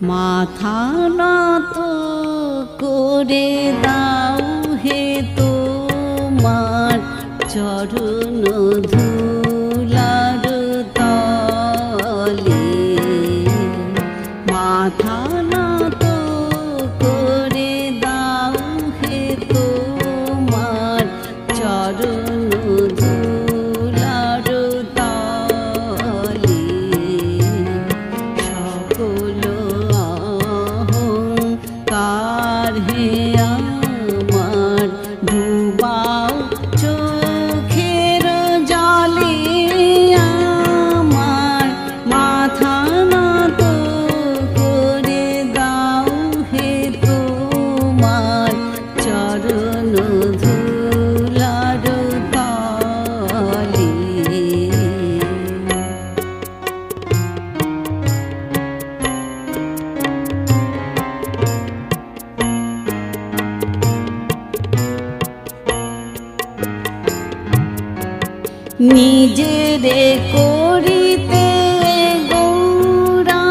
মাথা নত করে দাও হে তোমার চরণ ধুলার তলে। মাথা নত করে দাও হে তোমার চরণ ধুলার তলে। সকল অহংকার হে আমার ডুবাও চোখের জলে। আমার মাথা নত করে দাও হে তোমার চরণ ধুলার তলে। নিজেরে করিতে গৌরবদান,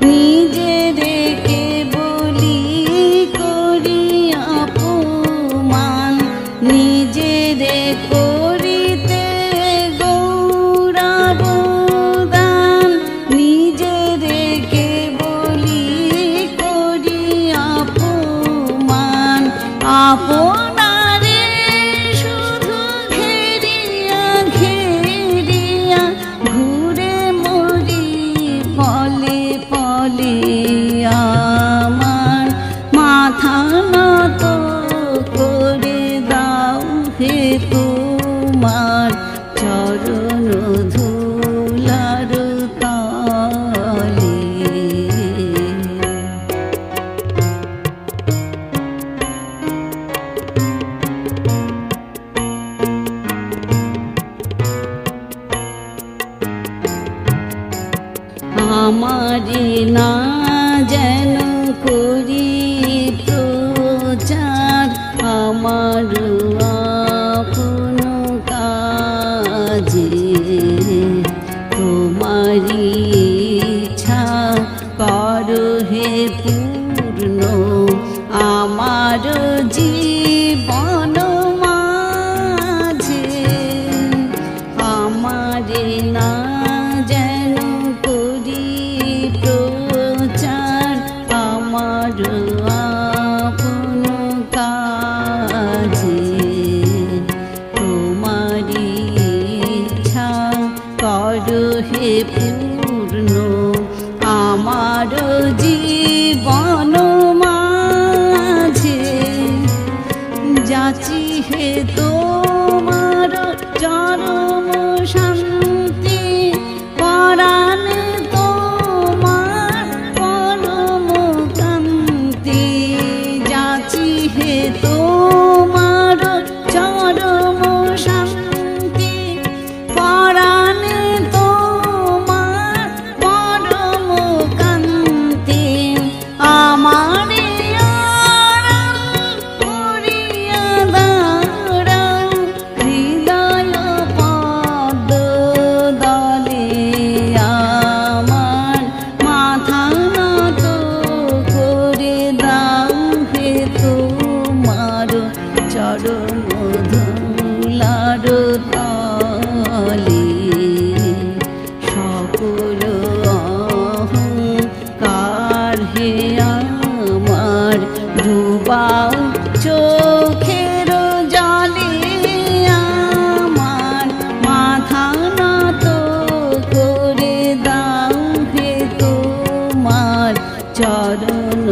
নিজেরে কেবলি করি অপমান। নিজেরে করিতে গৌরবদান, নিজেরে কেবলি করি অপমান। আপনারে শুধু ঘেরিয়া ঘেরিয়া ঘুরে মরি পলে পলে। আমার মাথা নত করে দাও হে তোমার চরণ ধুলার তলে। আমারে না যেন করি প্রচার, আমার আপন কাজে। তোমারি ইচ্ছা করো হে পূর্ণ আমার জীবন মাঝে। আমারে না যেন করি প্রচার, আমার আপন কাজে। তোমারি ইচ্ছা করো হে পূর্ণ আমার জীবন মাঝে। যাচি হে তোমার চরম শান্তি, পরাণে তোমার পরম কান্তি। যাচি হে তোমার চরম শান্তি, পরাণে তোমার পরম কান্তি। আমারে আড়াল করিয়া দাঁড়াও হৃদয় পদ্ম দলে। আমার মাথা নত করে দাও হে তোমার চরণ ধুলার তলে। সকল অহংকার হে আমার ডুবাও চোখের জলে। আমার মাথা নত করে দাও হে তোমার চরণ